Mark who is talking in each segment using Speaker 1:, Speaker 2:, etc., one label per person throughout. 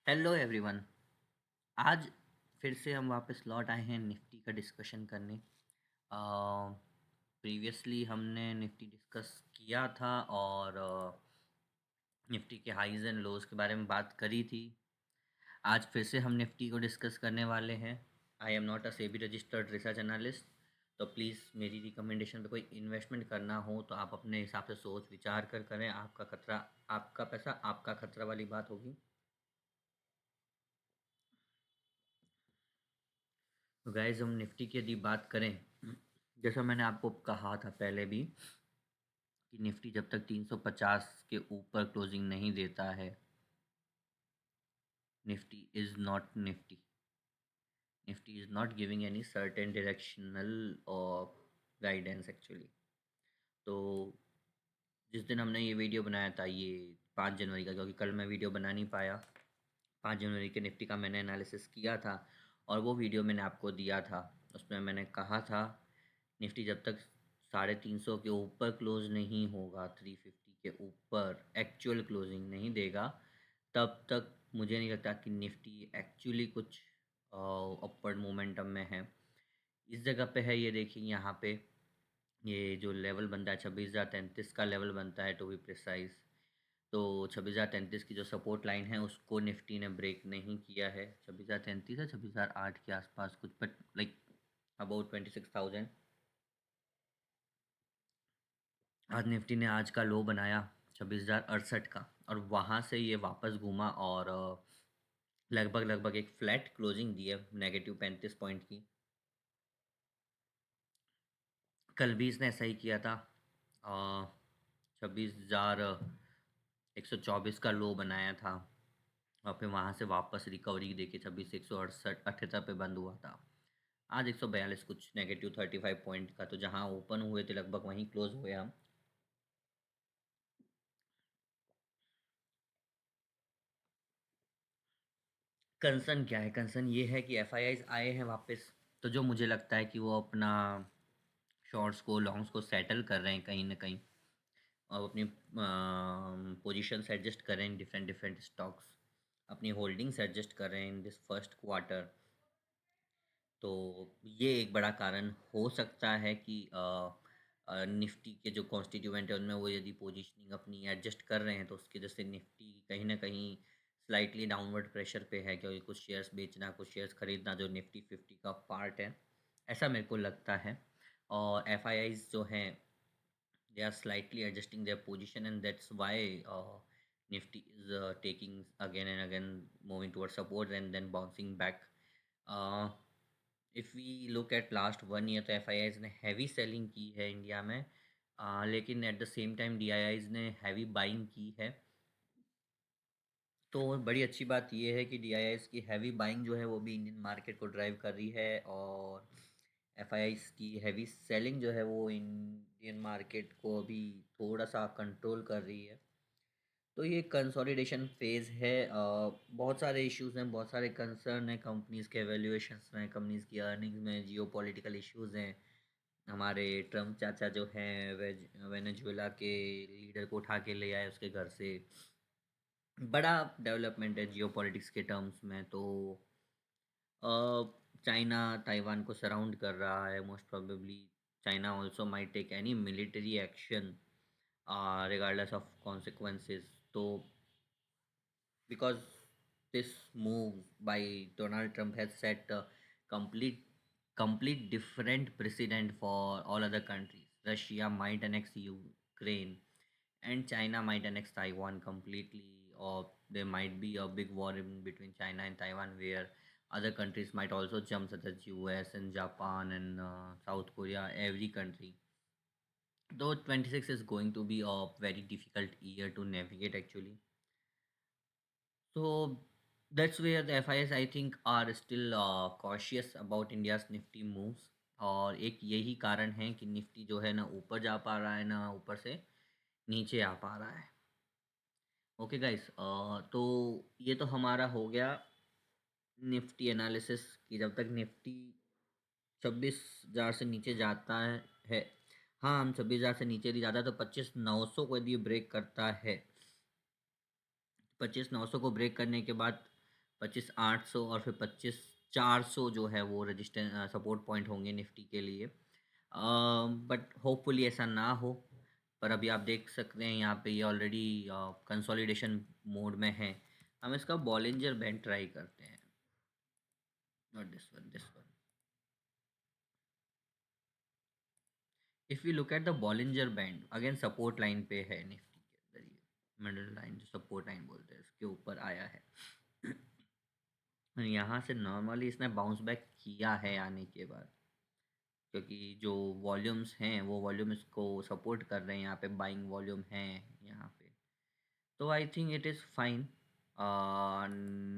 Speaker 1: Hello everyone. आज फिर से हम वापस लौट आए हैं निफ्टी का डिस्कशन करने। प्रीवियसली हमने निफ्टी डिस्कस किया था और निफ्टी के हाइज एंड लोज के बारे में बात करी थी। आज फिर से हम निफ्टी को डिस्कस करने वाले हैं। आई am not a SEBI registered research analyst, तो प्लीज़ मेरी रिकमेंडेशन पे कोई इन्वेस्टमेंट करना हो तो आप अपने हिसाब से सोच विचार कर करें। आपका खतरा, आपका पैसा, आपका खतरा वाली बात होगी। तो गाइज हम निफ्टी की यदि बात करें, जैसा मैंने आपको कहा था पहले भी कि निफ्टी जब तक 350 के ऊपर क्लोजिंग नहीं देता है, Nifty is not Nifty. Nifty is not giving any certain directional और गाइडेंस एक्चुअली। तो जिस दिन हमने ये वीडियो बनाया था, ये 5 जनवरी का, क्योंकि कल मैं वीडियो बना नहीं पाया। 5 जनवरी के निफ्टी का मैंने एनालिसिस किया था और वो वीडियो मैंने आपको दिया था। उसमें मैंने कहा था निफ्टी जब तक 350 के ऊपर क्लोज नहीं होगा, 350 के ऊपर एक्चुअल क्लोजिंग नहीं देगा, तब तक मुझे नहीं लगता कि निफ्टी एक्चुअली कुछ अपवर्ड मोमेंटम में है। इस जगह पे है, ये देखिए यहाँ पे ये जो लेवल बनता है 26,033 का लेवल बनता है टू बी प्रिसाइज। तो 26,033 की जो सपोर्ट लाइन है उसको निफ्टी ने ब्रेक नहीं किया है। 26,033 है, 26,008 के आसपास कुछ, बट लाइक अबाउट 26,000। आज निफ्टी ने आज का लो बनाया 26,068 का, और वहाँ से ये वापस घूमा और लगभग लगभग एक फ्लैट क्लोजिंग दी है, -35 पॉइंट की। कल भी इसने ऐसा ही किया था। 26,124 का लो बनाया था और फिर वहाँ से वापस रिकवरी देके 26,168 पे बंद हुआ था। आज 142 कुछ, -35 पॉइंट का, तो जहाँ ओपन हुए थे लगभग वहीं क्लोज हुए हम। कंसर्न क्या है? कंसर्न ये है कि एफआईआईज आए हैं वापस, तो जो मुझे लगता है कि वो अपना शॉर्ट्स को, लॉन्ग्स को सेटल कर रहे हैं कहीं ना कहीं, और अपनी पोजीशंस एडजस्ट कर रहे हैं, डिफरेंट डिफरेंट स्टॉक्स अपनी होल्डिंग्स एडजस्ट कर रहे हैं इन दिस फर्स्ट क्वार्टर। तो ये एक बड़ा कारण हो सकता है कि निफ्टी के जो कॉन्स्टिट्यूएंट है उनमें वो यदि पोजीशनिंग अपनी एडजस्ट कर रहे हैं, तो उसकी वजह से निफ्टी कहीं ना कहीं स्लाइटली डाउनवर्ड प्रेशर पे है, क्योंकि कुछ शेयर्स बेचना, कुछ शेयर्स खरीदना जो निफ्टी 50 का पार्ट है, ऐसा मेरे को लगता है। और एफ आई आईज जो हैं, they are slightly adjusting their position, and that's why nifty is taking again and again, moving towards support and then bouncing back. uh, if we look at last 1 year, तो F I eyes ने heavy selling की है India में, लेकिन at the same time D I eyes ने heavy buying की है। तो बड़ी अच्छी बात यह है कि डी आई आईज की हैवी बाइंग जो है वो भी इंडियन मार्केट को ड्राइव कर रही है, और एफ आई आईज की हैवी सेलिंग जो है वो इंडियन मार्केट को अभी थोड़ा सा कंट्रोल कर रही है। तो ये कंसोलिडेशन फेज़ है। बहुत सारे इश्यूज हैं, बहुत सारे कंसर्न हैं, कंपनीज़ के वैल्यूएशंस में, कंपनीज़ की अर्निंग्स में, जियो पॉलिटिकल इश्यूज हैं। हमारे ट्रम्प चाचा जो हैं वेनेजुएला के लीडर को उठा के ले आए उसके घर से। बड़ा डेवलपमेंट है जियो पॉलिटिक्स के टर्म्स में। तो चाइना ताइवान को सराउंड कर रहा है, most probably China also might take any military action regardless of consequences. तो because this move by Donald Trump has set a complete complete different precedent for all other countries. Russia might annex Ukraine and China might annex Taiwan completely, or there might be a big war in between China and Taiwan where other countries might also jump, such as US and Japan and South Korea, every country. Though 26 is going to be a very difficult year to navigate actually. So that's where the FIS I think are still cautious about India's Nifty moves। और एक यही कारण है कि Nifty जो है ना ऊपर जा पा रहा है, ना ऊपर से नीचे आ पा रहा है। ओके गाइस, तो ये तो हमारा हो गया निफ्टी एनालिसिस कि जब तक निफ्टी 26,000 से नीचे जाता है। हाँ, हम 26,000 से नीचे नहीं जाता, तो 25,900 को यदि ब्रेक करता है, 25,900 को ब्रेक करने के बाद 25,800 और फिर 25,400 जो है वो रजिस्टेंस सपोर्ट पॉइंट होंगे निफ्टी के लिए। बट होपफुली ऐसा ना हो। पर अभी आप देख सकते हैं यहाँ पे ये ऑलरेडी कंसोलिडेशन मोड में है। हम इसका बॉलिंजर बैंड ट्राई करते हैं। Not this one, this one. If you look at the Bollinger band again support line पे है निफ्टी के अंदर, ये मिडिल लाइन जो सपोर्ट लाइन बोलते हैं इसके ऊपर आया है। यहाँ से नॉर्मली इसने बाउंस बैक किया है आने के बाद, क्योंकि जो वॉल्यूम्स हैं वो वॉल्यूम इसको सपोर्ट कर रहे हैं। यहाँ पे बाइंग वॉल्यूम है यहाँ पे, तो I think it is fine.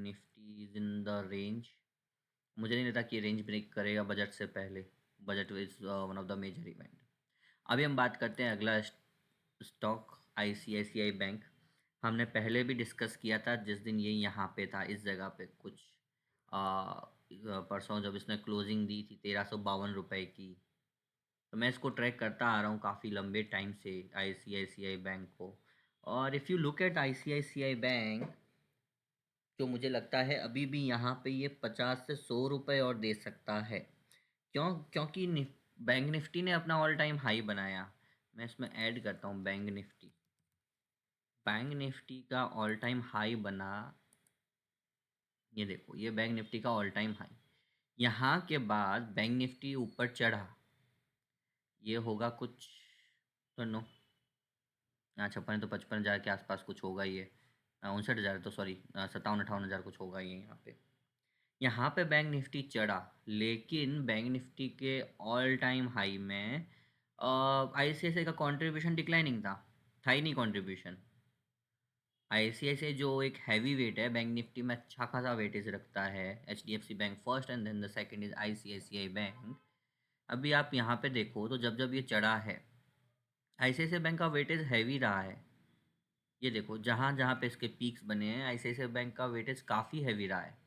Speaker 1: Nifty is in the range. मुझे नहीं लगता कि रेंज ब्रेक करेगा बजट से पहले। Budget is one of the major event. अभी हम बात करते हैं अगला स्टॉक, आईसीआईसीआई बैंक। हमने पहले भी डिस्कस किया था जिस दिन ये यहाँ पे था इस जगह पे कुछ परसों, जब इसने क्लोजिंग दी थी 1352 रुपये की। तो मैं इसको ट्रैक करता आ रहा हूँ काफ़ी लंबे टाइम से आईसीआईसीआई बैंक को। और if you look at ICICI bank, तो मुझे लगता है अभी भी यहाँ पे ये 50 से 100 रुपये और दे सकता है। क्योंकि बैंक निफ्टी ने अपना ऑल टाइम हाई बनाया। मैं इसमें ऐड करता हूँ बैंक निफ्टी। बैंक निफ्टी का ऑल टाइम हाई बना, ये देखो, ये बैंक निफ्टी का ऑल टाइम हाई। यहाँ के बाद बैंक निफ्टी ऊपर चढ़ा, ये होगा कुछ, तो नो, यहाँ 56 तो 55 हज़ार के आसपास कुछ होगा ये। 59 हज़ार, तो सॉरी 57-58 हज़ार कुछ होगा ये यहाँ पे। यहाँ पे बैंक निफ्टी चढ़ा, लेकिन बैंक निफ्टी के ऑल टाइम हाई में आईसीआईसीआई का कंट्रीब्यूशन डिक्लाइनिंग था ही नहीं कंट्रीब्यूशन। आईसीआईसीआई जो एक हैवी वेट है बैंक निफ्टी में, अच्छा खासा वेटेज रखता है। HDFC bank first and then the second is ICICI bank. अभी आप यहाँ पे देखो तो जब जब ये चढ़ा है, आईसीआईसीआई बैंक का वेटेज हैवी रहा है। ये देखो, जहाँ जहाँ पे इसके पीक्स बने हैं आईसीआईसीआई बैंक का वेटेज काफ़ी हैवी रहा है।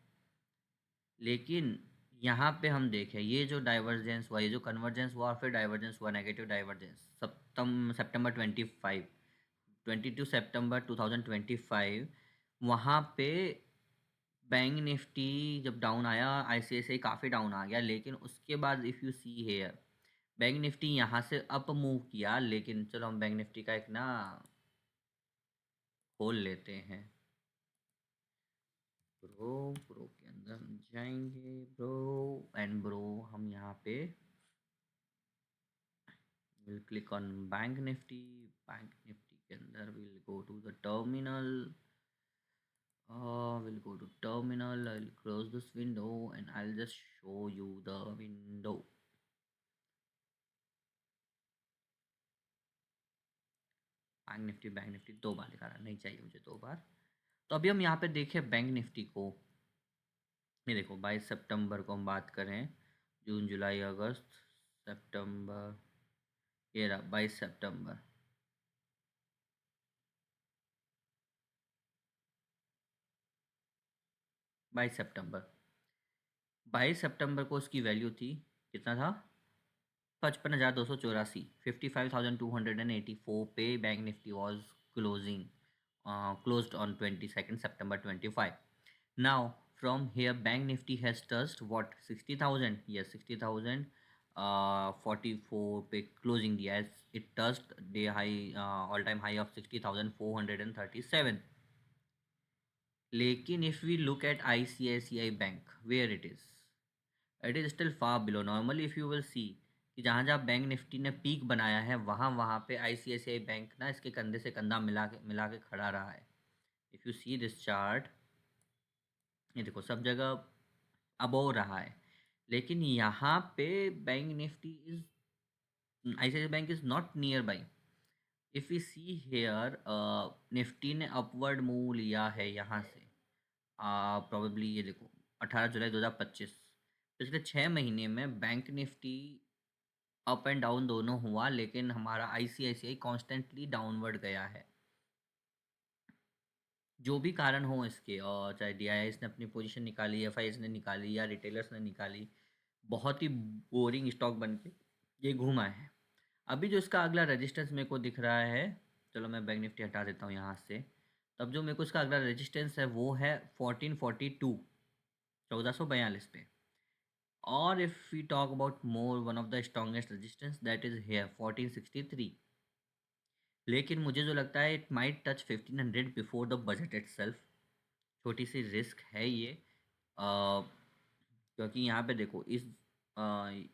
Speaker 1: लेकिन यहाँ पे हम देखें, ये जो डाइवर्जेंस हुआ, ये जो कन्वर्जेंस हुआ और फिर डाइवर्जेंस हुआ, नेगेटिव डाइवर्जेंस, सितंबर 25, 22 सितंबर 2025, वहाँ पे बैंक निफ्टी जब डाउन आया, आईसीआईसीआई काफ़ी डाउन आ गया। लेकिन उसके बाद if you see here, bank Nifty यहाँ से अप मूव किया। लेकिन चलो हम बैंक निफ्टी का एक ना खोल लेते हैं। ब्रो, ब्रो के अंदर हम जाएंगे ब्रो, एंड ब्रो हम यहाँ पे will click on bank Nifty. Bank Nifty के अंदर will go to the terminal. We'll go to terminal. I'll close this window and I'll just show you the window. Bank Nifty दो बार दिखा रहा, नहीं चाहिए मुझे दो बार। तो अभी हम यहाँ पे देखें बैंक निफ्टी को। ये देखो 22 सितंबर को हम बात करें, जून जुलाई अगस्त सितंबर, ये रहा 22 सितंबर। 22 सितंबर, 22 सितंबर को उसकी वैल्यू थी, कितना था, 55,284, 55,284 पे bank Nifty was closing, closed on 22nd September 25. Now from here bank nifty has touched what, 60,000, yes 60,000, 44 पे closing दिया है। it touched day high, all time high of 60,437। लेकिन if we look at ICICI bank, where it is still far below। normally if you will see कि जहाँ जहाँ bank Nifty ने peak बनाया है, वहाँ वहाँ पे आईसीआईसीआई बैंक ना इसके कंधे से कंधा मिला के खड़ा रहा है। If you see this chart, ये देखो सब जगह अबोव रहा है। लेकिन यहाँ पे bank Nifty is, ICICI bank is not nearby. If you see here, Nifty ने अपवर्ड मूव लिया है यहाँ से, प्रोबेबली ये देखो 18 जुलाई 2025। पिछले 6 महीने में bank Nifty up and down दोनों हुआ, लेकिन हमारा आईसीआईसीआई कॉन्स्टेंटली डाउनवर्ड गया है। जो भी कारण हो इसके, और चाहे डीआईएस ने अपनी पोजीशन निकाली, एफआईएस ने निकाली या रिटेलर्स ने निकाली, बहुत ही बोरिंग स्टॉक बन के ये घूमा है। अभी जो इसका अगला रेजिस्टेंस मेरे को दिख रहा है, चलो मैं बैंक निफ्टी हटा देता हूँ यहाँ से। तब जो मेरे को इसका अगला रेजिस्टेंस है वो है 1442, 1442 पे। और if we talk about more, one of the strongest resistance that is here 1463। लेकिन मुझे जो लगता है it might touch 1500 before the budget itself. छोटी सी रिस्क है ये। क्योंकि यहाँ पे देखो इस,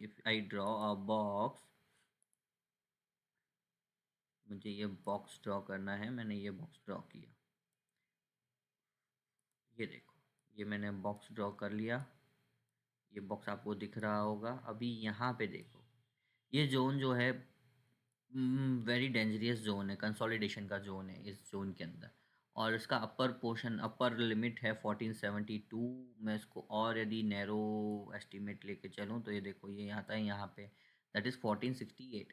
Speaker 1: if I draw a box, मुझे ये बॉक्स ड्रॉ करना है, मैंने ये बॉक्स ड्रॉ किया, ये देखो, ये मैंने बॉक्स ड्रॉ कर लिया। ये बॉक्स आपको दिख रहा होगा। अभी यहाँ पे देखो, ये जोन जो है वेरी डेंजरियस जोन है, कंसोलिडेशन का जोन है इस जोन के अंदर। और इसका अपर पोर्शन, अपर लिमिट है 1472। मैं इसको और यदि नैरो एस्टिमेट लेके चलूँ तो ये देखो, ये आता है यहाँ पे, that is 1468।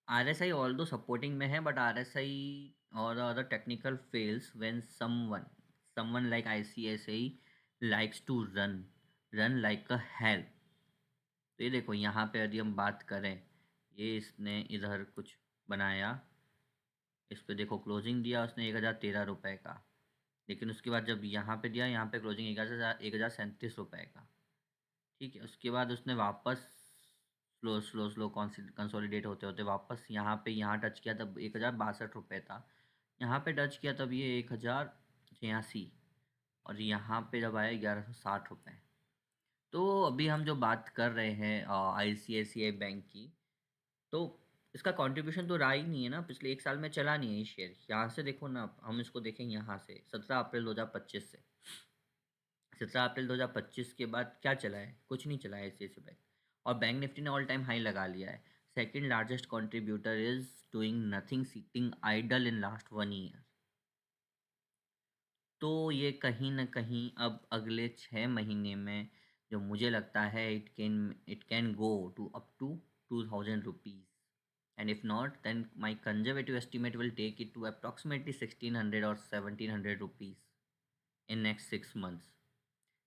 Speaker 1: R S I although supporting में है, but R S I or other technical fails when someone like I C S I likes to run like a hell. तो ये देखो यहाँ पे यदि हम बात करें, ये इसने इधर कुछ बनाया, इस पे देखो क्लोजिंग दिया उसने 1013 रुपये का। लेकिन उसके बाद जब यहाँ पे दिया, यहाँ पे क्लोजिंग 1037 रुपये का। ठीक है, उसके बाद उसने वापस स्लो स्लो स्लो कंसोलिडेट होते होते वापस यहाँ पे, यहाँ टच किया तब 1062 रुपये था। यहाँ पे टच किया तब ये 1086। और यहाँ पे जब आया 1160 रुपये। तो अभी हम जो बात कर रहे हैं ICICI बैंक की, तो इसका कंट्रीब्यूशन तो रहा ही नहीं है ना, पिछले एक साल में चला नहीं है ये शेयर। यहाँ से देखो ना, हम इसको देखेंगे यहाँ से 17 अप्रैल 2025 से। 17 अप्रैल 2025 के बाद क्या चला है? कुछ नहीं चला है ICICI बैंक। और बैंक निफ्टी ने ऑल टाइम हाई लगा लिया है। Second largest contributor is doing nothing, sitting idol in last 1 year. तो ये कहीं न कहीं अब अगले 6 महीने में, जो मुझे लगता है, it can go to up to 2000 rupees. And if not, then my conservative estimate will take it to approximately 1600 or 1700 rupees in next 6 months.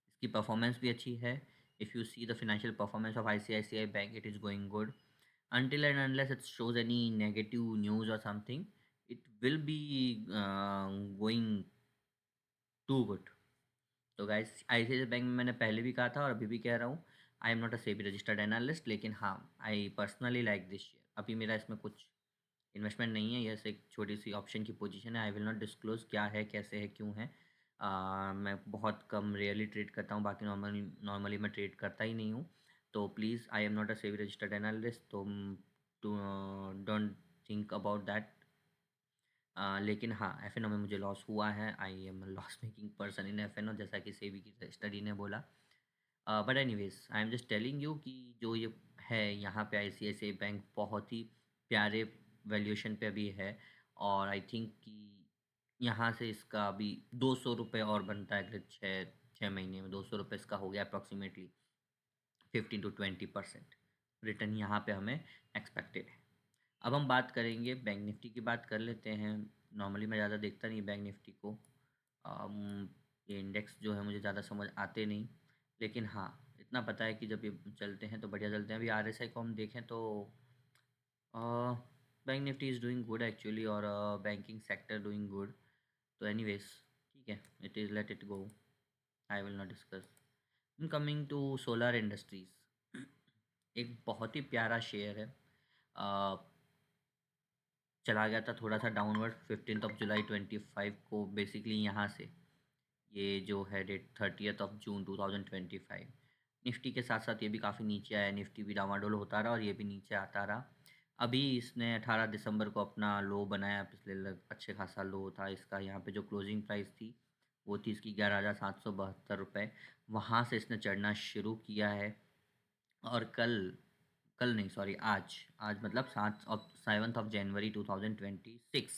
Speaker 1: इसकी परफॉर्मेंस भी अच्छी है। If you see the financial performance of ICICI bank, it is going good. Until and unless it shows any negative news or something, it will be going too good. तो guys, ICICI bank में मैंने पहले भी कहा था और अभी भी कह रहा हूँ, आई am not a SEBI registered analyst, लेकिन हाँ, I personally like this share. अभी मेरा इसमें कुछ इन्वेस्टमेंट नहीं है, यह एक छोटी सी ऑप्शन की पोजीशन है। आई विल नॉट डिस्क्लोज क्या है, कैसे है, क्यों है। मैं बहुत कम रेयरली ट्रेड करता हूँ, बाकी नॉर्मली नॉर्मली मैं ट्रेड करता ही नहीं हूँ। तो please, I am not a SEBI registered analyst, तो डोंट थिंक अबाउट दैट। लेकिन हाँ, एफ-एन-ओ में मुझे लॉस हुआ है। I am loss making person in F N O, जैसा कि सेबी की स्टडी ने बोला। But anyways, I am just telling you कि जो ये है, यहाँ पे ICICI बैंक बहुत ही प्यारे वैल्यूएशन पे अभी है। और आई थिंक कि यहाँ से इसका अभी 200 रुपये और बनता है। अगले 6 महीने में 200 रुपये इसका हो गया अप्रॉक्सीमेटली 15 to 20% रिटर्न यहाँ पे हमें एक्सपेक्टेड है। अब हम बात करेंगे बैंक निफ्टी की, बात कर लेते हैं। नॉर्मली मैं ज़्यादा देखता नहीं बैंक निफ्टी को। ये इंडेक्स जो है मुझे ज़्यादा समझ आते नहीं। लेकिन हाँ, इतना पता है कि जब ये चलते हैं तो बढ़िया चलते हैं। अभी RSI को हम देखें तो bank Nifty is doing good actually, और बैंकिंग सेक्टर डूइंग गुड। तो एनीवेज, ठीक है, it is, let it go, I will not discuss. Coming to solar industries, एक बहुत ही प्यारा शेयर है। चला गया था थोड़ा सा डाउनवर्ड 15 जुलाई 2025 को, बेसिकली यहाँ से। ये जो है डेट 30 जून 2025। निफ्टी के साथ साथ ये भी काफ़ी नीचे आया, निफ्टी भी डामाडोल होता रहा और ये भी नीचे आता रहा। अभी इसने 18 दिसंबर को अपना लो बनाया, पिछले अच्छे खासा लो था इसका। यहाँ पे जो क्लोजिंग प्राइस थी वो थी इसकी 11,772 रुपये। वहाँ से इसने चढ़ना शुरू किया है। और कल, कल नहीं सॉरी, आज, आज मतलब 7 जनवरी 2026,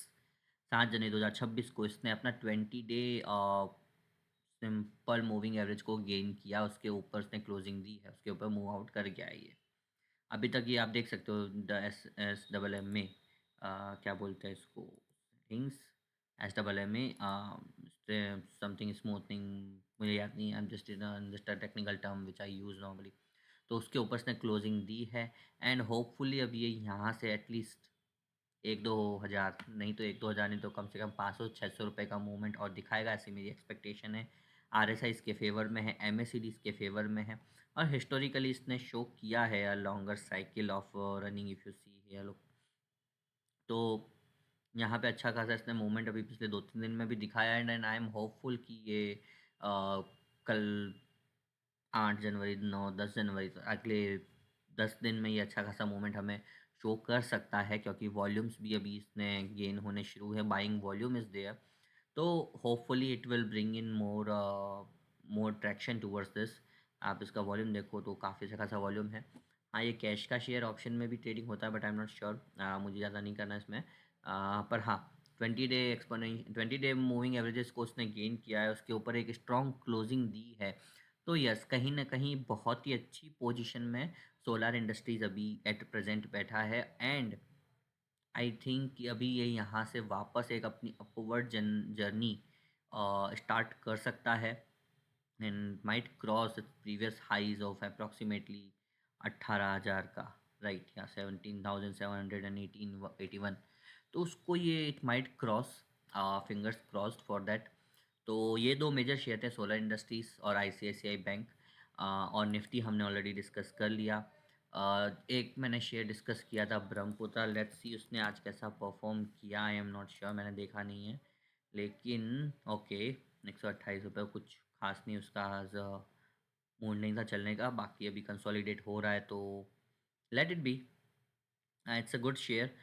Speaker 1: 7 जनवरी 2026 को इसने अपना 20 डे सिंपल मूविंग एवरेज को गेन किया। उसके ऊपर उसने क्लोजिंग दी है, उसके ऊपर मूव आउट कर गया है ये। अभी तक ये आप देख सकते हो द एस डबल एम में, क्या बोलते हैं इसको, थिंग्स, SMM में समथिंग स्मूथनिंग, मुझे याद नहीं, आई am just a technical term which I use normally. तो उसके ऊपर उसने क्लोजिंग दी है। एंड होपफुली अब ये यहाँ से एटलीस्ट 1-2 हज़ार नहीं तो 1-2 हज़ार नहीं तो कम से कम 500-600 रुपए का मूवमेंट और दिखाएगा, ऐसी मेरी एक्सपेक्टेशन है। आरएसआई इसके फ़ेवर में है, एमएसीडी इसके फ़ेवर में है और हिस्टोरिकली इसने शो किया है a longer cycle of running if you see here look. तो यहाँ पे अच्छा खासा इसने मूवमेंट अभी पिछले 2-3 दिन में भी दिखाया है एंड आई एम होपफुल कि ये कल 8 जनवरी, 9, 10 जनवरी तो अगले 10 दिन में ये अच्छा खासा मूवमेंट हमें शो कर सकता है क्योंकि वॉल्यूम्स भी अभी इसने गेन होने शुरू है, बाइंग वॉल्यूम इज़ देयर। तो hopefully it will bring in more traction towards this. आप इसका वॉल्यूम देखो तो काफ़ी अच्छा खासा वॉल्यूम है। हाँ, ये कैश का शेयर ऑप्शन में भी ट्रेडिंग होता है but I am not sure, मुझे ज़्यादा नहीं करना इसमें। पर हाँ, 20 डे मूविंग एवरेजेस को उसने गेन किया है, उसके ऊपर एक स्ट्रॉन्ग क्लोजिंग दी है। तो यस, कहीं न कहीं बहुत ही अच्छी पोज़ीशन में सोलार इंडस्ट्रीज़ अभी एट प्रेज़ेंट बैठा है एंड आई थिंक कि अभी ये यहाँ से वापस एक अपनी अपवर्ड जर्नी स्टार्ट कर सकता है and might cross its previous highs of approximately 18,000 का, राइट, या 17,718 तो उसको ये it might cross, fingers crossed for that. तो ये दो मेजर शेयर थे, सोलर इंडस्ट्रीज और आईसीआईसीआई बैंक। और निफ्टी हमने ऑलरेडी डिस्कस कर लिया। एक मैंने शेयर डिस्कस किया था ब्रह्मपुत्रा, लेट्स सी उसने आज कैसा परफॉर्म किया, आई एम नॉट श्योर, मैंने देखा नहीं है। लेकिन ओके, 128 रुपये, कुछ खास नहीं उसका आज मूड नहीं था चलने का, बाकी अभी कंसोलिडेट हो रहा है तो let it be. It's a good share.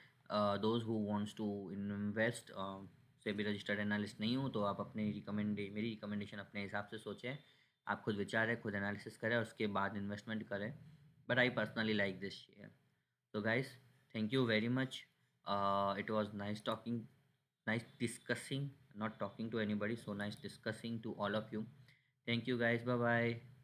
Speaker 1: Those who wants to invest, से भी रजिस्टर्ड एनालिस्ट नहीं हूँ तो आप अपने मेरी रिकमेंडेशन अपने हिसाब से सोचें। आप खुद विचारें, खुद एनालिसिस करें और उसके बाद इन्वेस्टमेंट करें। But I personally like this share. So guys, thank you very much. It was nice talking, nice discussing, not talking to anybody. So nice discussing to all of you. Thank you guys. Bye bye.